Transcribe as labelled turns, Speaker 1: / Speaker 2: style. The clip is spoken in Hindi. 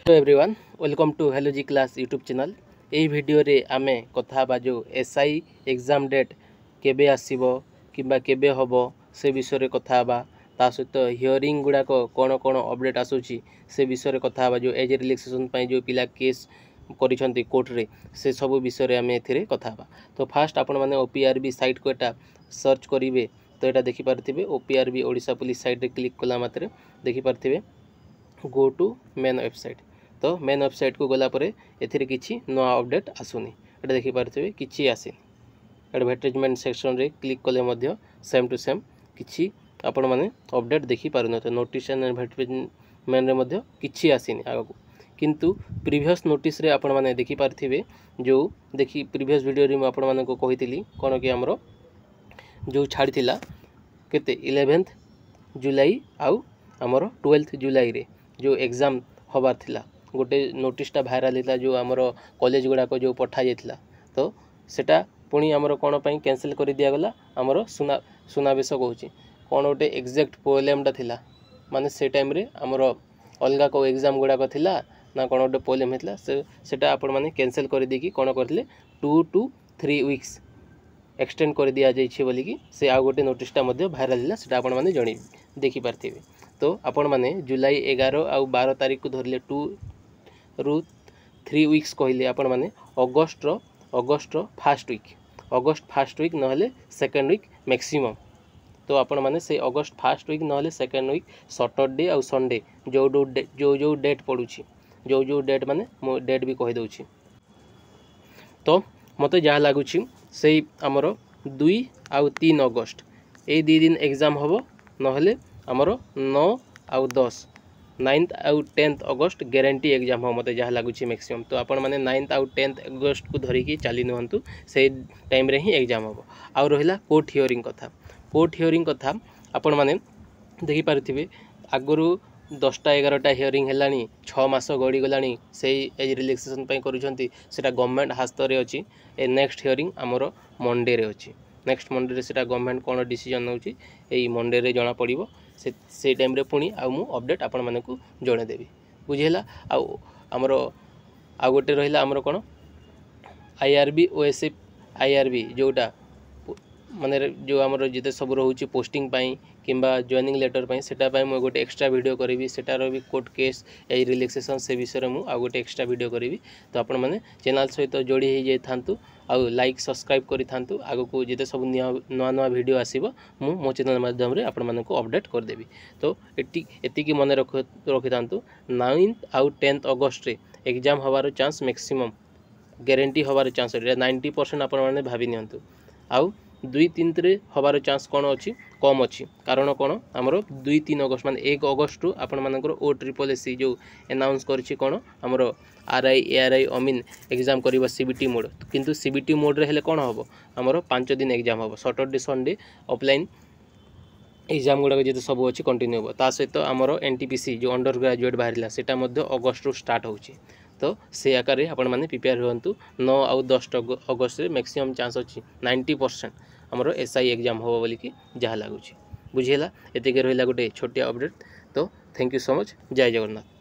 Speaker 1: Hello everyone, welcome to hello G class YouTube channel. यही वीडियो रे आमे कथा बा जो एसआई एग्जाम डेट केबे आसीबो किबा केबे होबो से विषय रे कथा बा। ता सहित हियरिंग गुड़ाक कौन कौन अपडेट आसूची से विषय रे कथा बा। जो एज रिलैक्सेशन पई जो पिला केस करिसंती कोर्ट रे से सब विषय रे आमे एथिरे कथा बा। तो फास्ट आपण माने ओपीआरबी साइट को एटा सर्च करिवे तो एटा देखि पारथिबे। ओपीआरबी ओडिशा पुलिस साइट रे क्लिक कला मात्रे देखि पारथिबे गो टू मेन वेबसाइट। तो मेन वेबसाइट को गला परे एथिरे किछि नवा अपडेट आसुनी एटा देखि पारथिबे किछि आसी। एडवर्टाइजमेंट सेक्शन रे क्लिक कले मध्य सेम टू सेम किछि आपण माने अपडेट देखि पारुन। तो नोटिस एंड एडवर्टाइजमेंट रे मध्य किछि आसीनी आगो, किंतु प्रीवियस नोटिस रे आपण माने देखि पारथिबे। जो देखि प्रीवियस वीडियो रे म आपण माने को कहितली कोन कि हमरो जो छाड़िथिला केते 11th जुलाई आउ हमरो 12th जुलाई रे जो एग्जाम होबार थिला गोटे नोटिसटा भाइराल होता जो आमर कॉलेज गुड़ाक जो पठा जाइथिला। तो सेटा पुणी आमर कौन पाई कैंसिल कर दिया गला। आमर सुनावेश कहूँ कौन गोटे एक्जाक्ट पोएमटा थिला माने से टाइम रे आमर अलगा को एग्जाम गुड़ाक थिला ना कौन गोटे पोएम होता सेटा आपण माने कैंसिल कर देकी कौन करथिले 2 to 3 वीक्स एक्सटेंड कर दिया जाइछे बोलिकी से आ गोटे नोटिसटा मध्य भाइराल होला। सेटा आपण माने जणी देखि पारथिबे। तो आपण माने जुलाई 11 आउ 12 तारीख को धरले 2 ରୁ 3 वीक्स कहले आपण माने अगस्ट फास्ट वीक नहले सेकेंड वीक मैक्सिमम। तो आपण माने से अगस्ट फास्ट वीक नहले सेकेंड वीक सैटरडे आउ संडे जो डेट पड़ुछि जो डेट माने मो डेट भी कहि दउछि। तो मते जहाँ लागुछि से आमर 2 आउ 3 अगस्ट ए 2 दिन एग्जाम हबो नहले आमर 9 आउ 10 9th आउ 10th अगस्त गारंटी एग्जाम हो मते जहाँ लगुच मैक्सिमम। तो आपण माने 9th आउ 10th अगस्त को धरिकी चली निहंतु से टाइम रे ही एग्जाम हो। आउ रहिला कोर्ट हियरिंग कथा आपण माने देखि पारथिबे आगरु 10टा 11टा हियरिंग हेलानी 6 मास गड़ी गलानी से एज रिलैक्सेशन पई करूछंती सेटा गवर्नमेंट हाथ रे अछि। ए नेक्स्ट हियरिंग हमरो मंडे रे अछि। नेक्स्ट मंडे रे सेटा गवर्नमेंट कोन डिसीजन नउछि एई मंडे रे जणा पड़िबो। से टाइम रे पुणी आउ मु अपडेट आपण माने को जणे देबी बुझेला। आउ हमर आ गोटे रहिला हमर कोन आईआरबी ओएसएफ आईआरबी जोटा माने जो हमर जिते सब रहउछि पोस्टिंग पई किंबा जॉइनिंग लेटर पई सेटा पई मु गोटे एक्स्ट्रा वीडियो करिवि। सेटार भी कोर्ट केस ए रिलैक्सेशन से विषय रे मु आ गोटे एक्स्ट्रा वीडियो करिवि। तो आपण माने चैनल सहित जोड़ी हो जाय थांतु आउ लाइक सब्सक्राइब करि थांतु। आगो को जिते सब नवा वीडियो आसीबो मु मो चैनल माध्यम रे आपण माने को अपडेट कर देबी। तो एति की मन रखि थांतु 9th आउ 10th अगस्त रे एग्जाम होबार चांस मैक्सिमम गारंटी होबार चांस 90% आपण माने भाबी नियंतु। आउ 2-3 रे होबार चांस कोन अछि कम अछि। कारण कोन हमरो 2-3 अगस्त माने 1 अगस्त रु आपण मानकर OSSC जो अनाउंस करछि कोन हमरो आरआई एआरआई अमीन एग्जाम करिवो सीबीटी मोड। किंतु सीबीटी मोड रे हेले कोन होबो हमरो 5 दिन एग्जाम होबो सैटरडे संडे ऑफलाइन एग्जाम गुड़ा जो सब अच्छी कंटिन्यू हो। ता सहित आमर एनटीपीसी जो अंडर ग्रेजुएट बाहर सेटा मध्य अगस्त रु स्टार्ट होची। तो से आकार आपण माने प्रिपेयर हुंतु 9 आउ 10 अगस्त रे मैक्सिमम चांस अच्छी 90% हमरो एसआई एग्जाम हो बोली कि जहाँ लगुच बुझेला। एतिके रहिला गोटे छोटिया अपडेट। तो थैंक यू सो मच। जय जगन्नाथ।